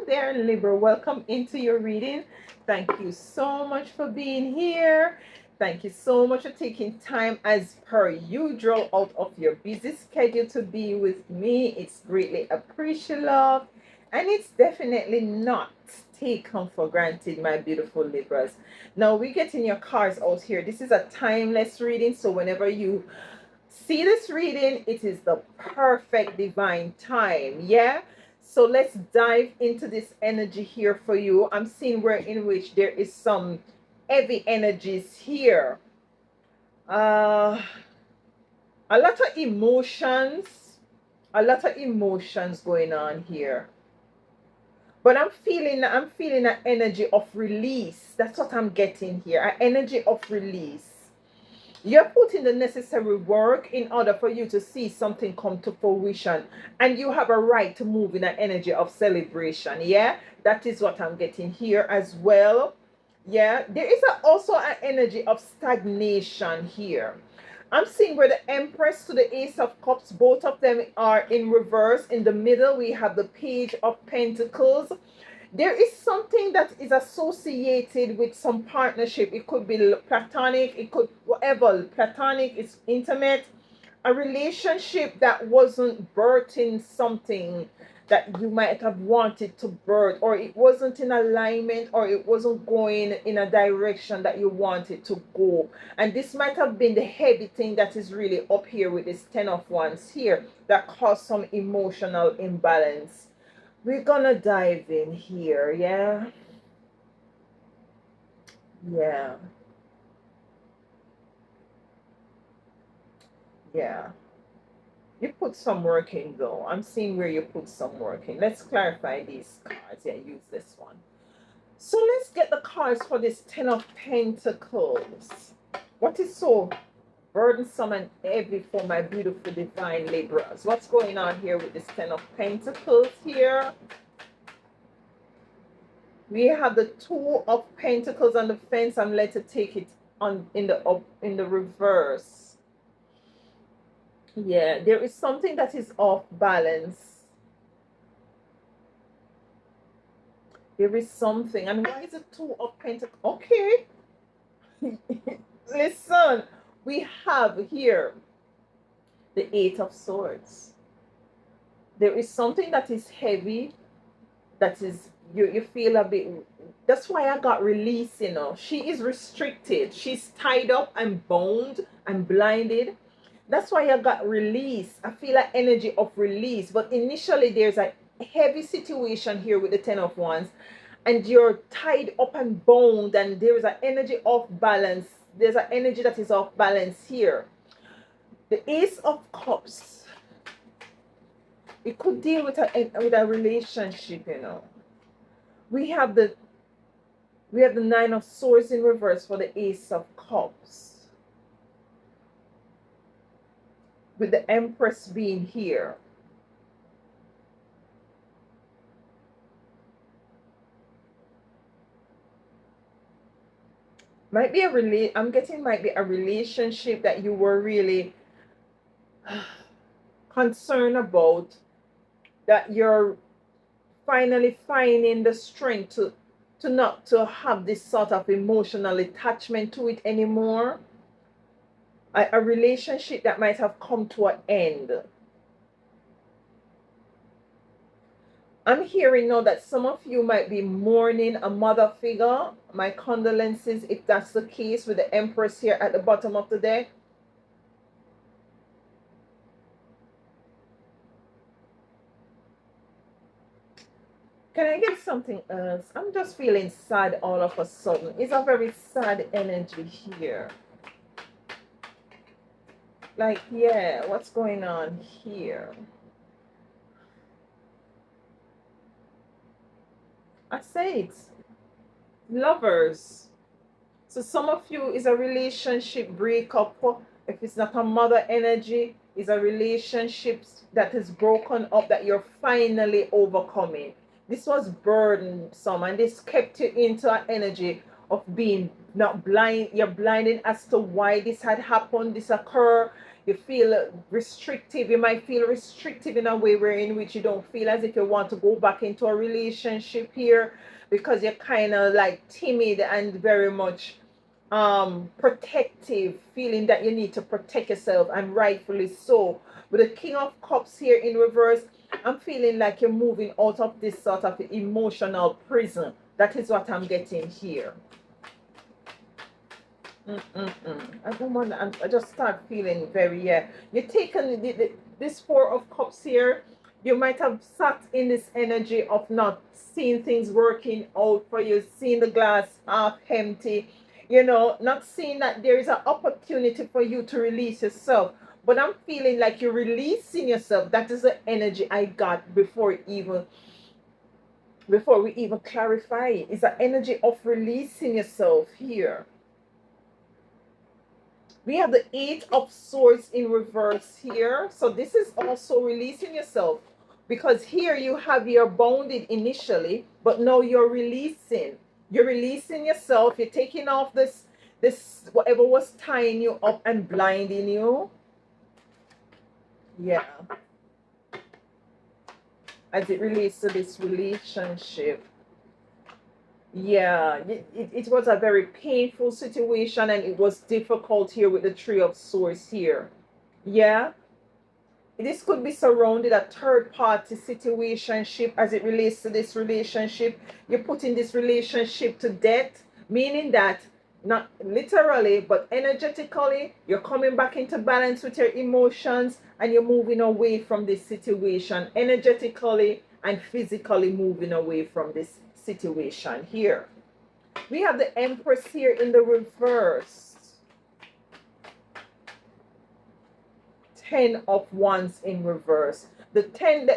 there, Libra. Welcome into your reading. Thank you so much for being here. Thank you so much for taking time as per usual out of your busy schedule to be with me. It's greatly appreciated and it's definitely not taken for granted, my beautiful Libras. Now we're getting your cards out here. This is a timeless reading, so whenever you see this reading, it is the perfect divine time. Yeah, so let's dive into this energy here for you. I'm seeing where in which there is some heavy energies here, a lot of emotions, going on here. But I'm feeling an energy of release. That's what I'm getting here, an energy of release. You're putting the necessary work in order for you to see something come to fruition. And you have a right to move in an energy of celebration. Yeah, that is what I'm getting here as well. Yeah, there is also an energy of stagnation here. I'm seeing where the Empress to the Ace of Cups, both of them are in reverse. In the middle, we have the Page of Pentacles. There is something that is associated with some partnership. It could be platonic, it could whatever. Platonic is intimate, a relationship that wasn't birthing something that you might have wanted to birth, or it wasn't in alignment, or it wasn't going in a direction that you wanted to go. And this might have been the heavy thing that is really up here with this Ten of Wands here that caused some emotional imbalance. We're gonna dive in here. Yeah, yeah, yeah. You put some work in though. I'm seeing where you put some work in. Let's clarify these cards. Yeah, use this one. So let's get the cards for this Ten of Pentacles. What is so burdensome and heavy for my beautiful divine Libras? What's going on here with this Ten of Pentacles here? We have the Two of Pentacles on the fence. I'm led to take it on in the reverse. Yeah, there is something that is off balance. There is something. And why is it Two of Pentacles? Okay. Listen, we have here the Eight of Swords. There is something that is heavy, that is you feel a bit. That's why I got release. She is restricted, she's tied up and bound and blinded. That's why I got release. I feel an energy of release, but initially there's a heavy situation here with the Ten of Wands, and you're tied up and bound, and there is an energy off balance. There's an energy that is off balance here. The Ace of Cups, it could deal with a relationship. We have the Nine of Swords in reverse for the Ace of Cups, with the Empress being here. Might be I'm getting might be a relationship that you were really concerned about, that you're finally finding the strength to not to have this sort of emotional attachment to it anymore. A relationship that might have come to an end. I'm hearing now that some of you might be mourning a mother figure. My condolences if that's the case, with the Empress here at the bottom of the deck. Can I get something else? I'm just feeling sad all of a sudden. It's a very sad energy here. Like, yeah, what's going on here? I say it's Lovers. So some of you is a relationship breakup. If it's not a mother energy, is a relationship that is broken up, that you're finally overcoming. This was burdensome, and this kept you into an energy of being not blind. You're blinded as to why this had happened, this occurred. You feel restrictive. You might feel restrictive in a way where in which you don't feel as if you want to go back into a relationship here, because you're kind of like timid and very much protective, feeling that you need to protect yourself, and rightfully so. With the King of Cups here in reverse, I'm feeling like you're moving out of this sort of emotional prison. That is what I'm getting here. I don't want. I just start feeling very, yeah. You're taking this Four of Cups here. You might have sat in this energy of not seeing things working out for you, seeing the glass half empty. You know, not seeing that there is an opportunity for you to release yourself. But I'm feeling like you're releasing yourself. That is the energy I got before we even clarify it. It's an energy of releasing yourself here. We have the Eight of Swords in reverse here. So this is also releasing yourself, because here you have your bounded initially, but now you're releasing. You're releasing yourself. You're taking off this whatever was tying you up and blinding you. Yeah. As it relates to this relationship. Yeah, it was a very painful situation, and it was difficult here with the Three of Swords here. Yeah, this could be surrounded a third party situationship as it relates to this relationship. You're putting this relationship to death, meaning that not literally but energetically you're coming back into balance with your emotions, and you're moving away from this situation energetically and physically, moving away from this situation here. We have the Empress here in the reverse. 10 of Wands in reverse. The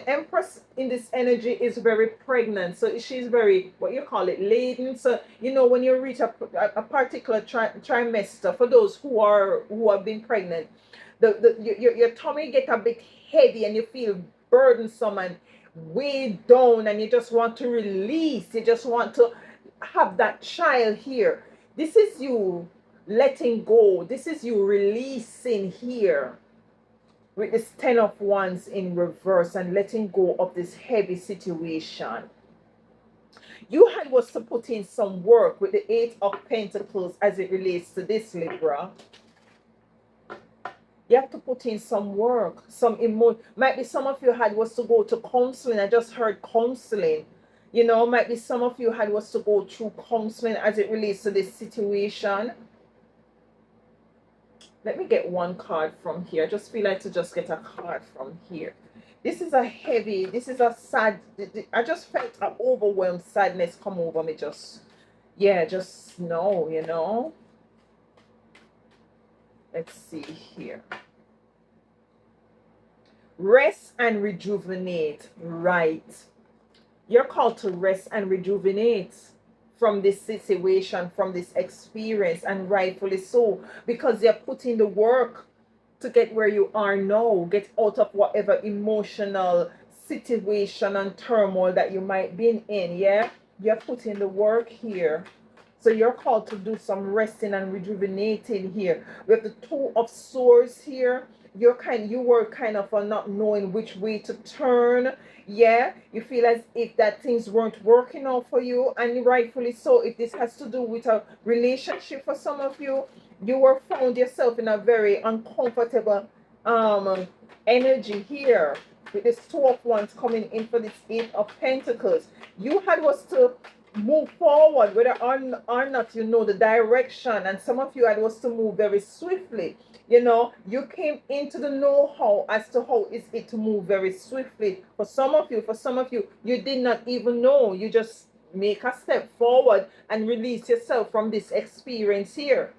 Empress in this energy is very pregnant. So she's very, what you call it, laden. So, you know, when you reach a particular trimester, for those who have been pregnant, your tummy get a bit heavy, and you feel burdensome and weighed down, and you just want to release. You just want to have that child here. This is you letting go. This is you releasing here with this 10 of Wands in reverse, and letting go of this heavy situation. You had was to put in some work with the 8 of Pentacles as it relates to this, Libra. You have to put in some work, some emotion. Might be some of you had was to go to counseling. I just heard counseling. You know, might be some of you had was to go through counseling as it relates to this situation. Let me get one card from here. I just feel like to just get a card from here. This is a heavy, this is a sad, I just felt an overwhelmed sadness come over me. Just, yeah, just no, you know. Let's see here. Rest and rejuvenate. Right. You're called to rest and rejuvenate from this situation, from this experience, and rightfully so, because you're putting the work to get where you are now, get out of whatever emotional situation and turmoil that you might be in. Yeah, you're putting the work here. So you're called to do some resting and rejuvenating here. We have the Two of Swords here. You were kind of not knowing which way to turn. Yeah, you feel as if that things weren't working out for you, and rightfully so. If this has to do with a relationship for some of you, you were found yourself in a very uncomfortable energy here with this Two of Wands coming in for this 8 of Pentacles. You had was to move forward, whether or not you know the direction, and some of you had was to move very swiftly. You know, you came into the know-how as to how is it to move very swiftly. For some of you, you did not even know. You just make a step forward and release yourself from this experience here.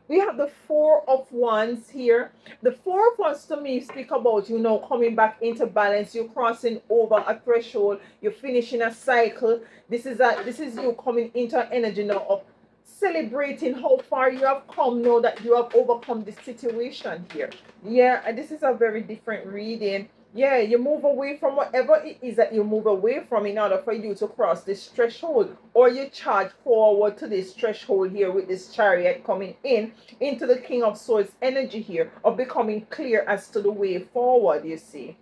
We have the Four of Wands here. The Four of Wands to me speak about, you know, coming back into balance. You're crossing over a threshold. You're finishing a cycle. This is you coming into an energy now of celebrating how far you have come now that you have overcome this situation here. Yeah, and this is a very different reading. Yeah, you move away from whatever it is that you move away from in order for you to cross this threshold, or you charge forward to this threshold here with this chariot coming in into the King of Swords energy here of becoming clear as to the way forward. You see,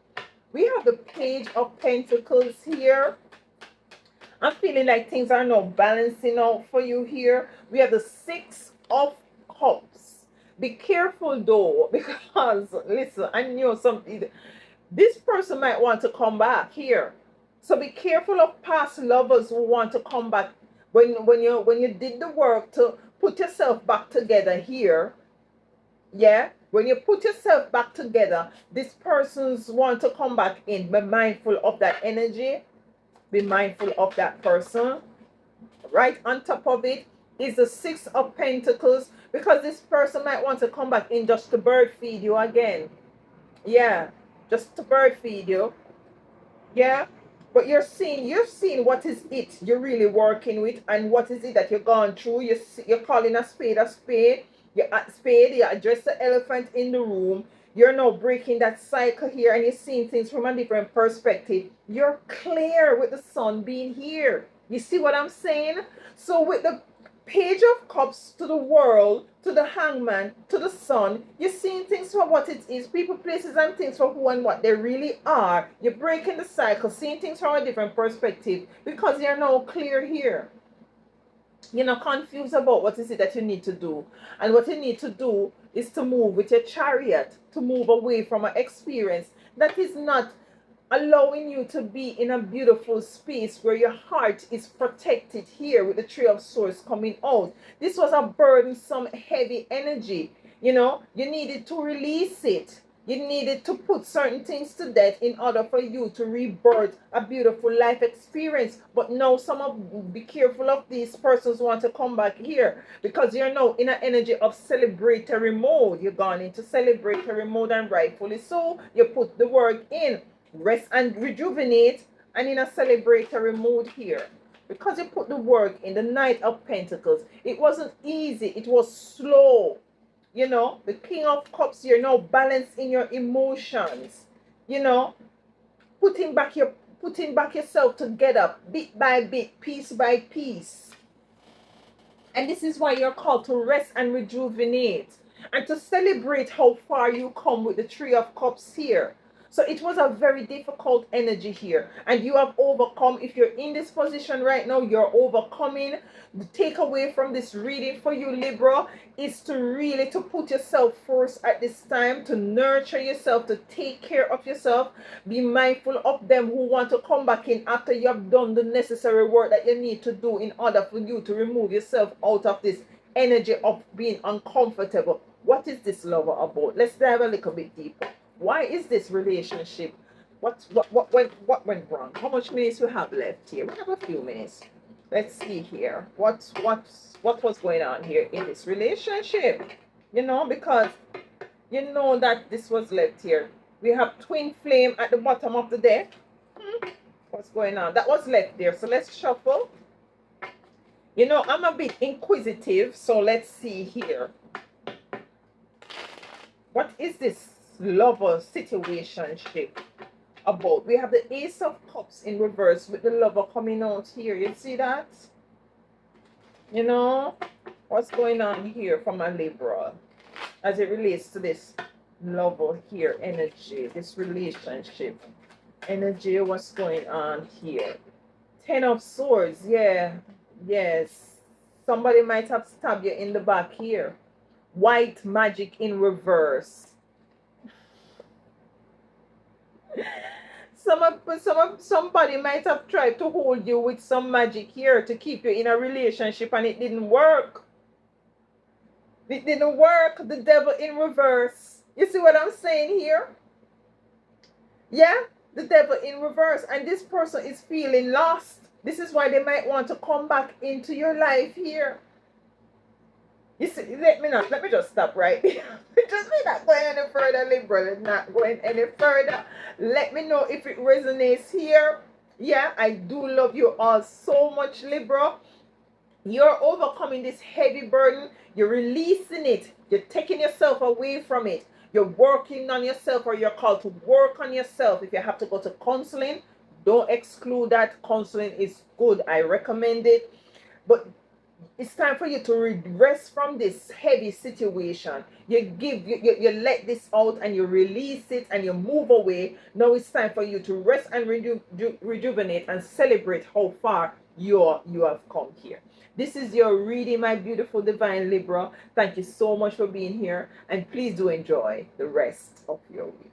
we have the Page of Pentacles here. I'm feeling like things are now balancing out for you here. We have the Six of Cups. Be careful though, because listen, I know something. This person might want to come back here. So be careful of past lovers who want to come back. When you did the work to put yourself back together here, yeah, when you put yourself back together, this person's want to come back in. Be mindful of that energy. Be mindful of that person. Right on top of it is the Six of Pentacles, because this person might want to come back in just to bird feed you again. Yeah, just to bird feed you. Yeah, but you're seeing what is it you're really working with, and what is it that you're going through. You're calling a spade a spade. You address the elephant in the room. You're now breaking that cycle here, and you're seeing things from a different perspective. You're clear with the sun being here. You see what I'm saying? So with the Page of Cups to the world, to the Hangman, to the Sun, you're seeing things for what it is. People, places, and things for who and what they really are. You're breaking the cycle, seeing things from a different perspective, because you're now clear here. You're not confused about what is it that you need to do. And what you need to do is to move with your chariot, to move away from an experience that is not allowing you to be in a beautiful space where your heart is protected here with the Three of Swords coming out. This was a burdensome, heavy energy. You needed to release it. You needed to put certain things to death in order for you to rebirth a beautiful life experience. But now be careful of these persons who want to come back here, because you're now in an energy of celebratory mode. You're gone into celebratory mode, and rightfully so. You put the work in. Rest and rejuvenate, and in a celebratory mood here, because you put the work in. The Knight of Pentacles, it wasn't easy, it was slow. The King of Cups here, now balance in your emotions, putting back yourself together bit by bit, piece by piece. And this is why you're called to rest and rejuvenate, and to celebrate how far you come with the Three of Cups here. So it was a very difficult energy here, and you have overcome. If you're in this position right now, you're overcoming. The takeaway from this reading for you, Libra, is to really to put yourself first at this time, to nurture yourself, to take care of yourself. Be mindful of them who want to come back in after you have done the necessary work that you need to do in order for you to remove yourself out of this energy of being uncomfortable. What is this, lover, about? Let's dive a little bit deeper. Why is this relationship? What went wrong? How much minutes we have left here? We have a few minutes. Let's see here. What was going on here in this relationship? Because that this was left here. We have twin flame at the bottom of the deck. What's going on? That was left there. So let's shuffle. I'm a bit inquisitive, so let's see here. What is this lover situationship about? We have the Ace of Cups in reverse with the lover coming out here. You see that? What's going on here from a Libra as it relates to this lover here energy, this relationship energy? What's going on here? Ten of Swords. Yes, somebody might have stabbed you in the back here. White magic in reverse. Somebody might have tried to hold you with some magic here to keep you in a relationship, and it didn't work. It didn't work. The Devil in reverse. You see what I'm saying here? Yeah, the Devil in reverse, and this person is feeling lost. This is why they might want to come back into your life here. You see, let me just stop right here. Just me not going any further, Libra. Not going any further. Let me know if it resonates here. Yeah, I do love you all so much, Libra. You're overcoming this heavy burden. You're releasing it. You're taking yourself away from it. you're working on yourself, or you're called to work on yourself. If you have to go to counseling, don't exclude that. Counseling is good. I recommend it. But it's time for you to rest from this heavy situation. You let this out and you release it and you move away. Now it's time for you to rest and rejuvenate and celebrate how far you have come here. This is your reading, my beautiful divine Libra. Thank you so much for being here, and please do enjoy the rest of your week.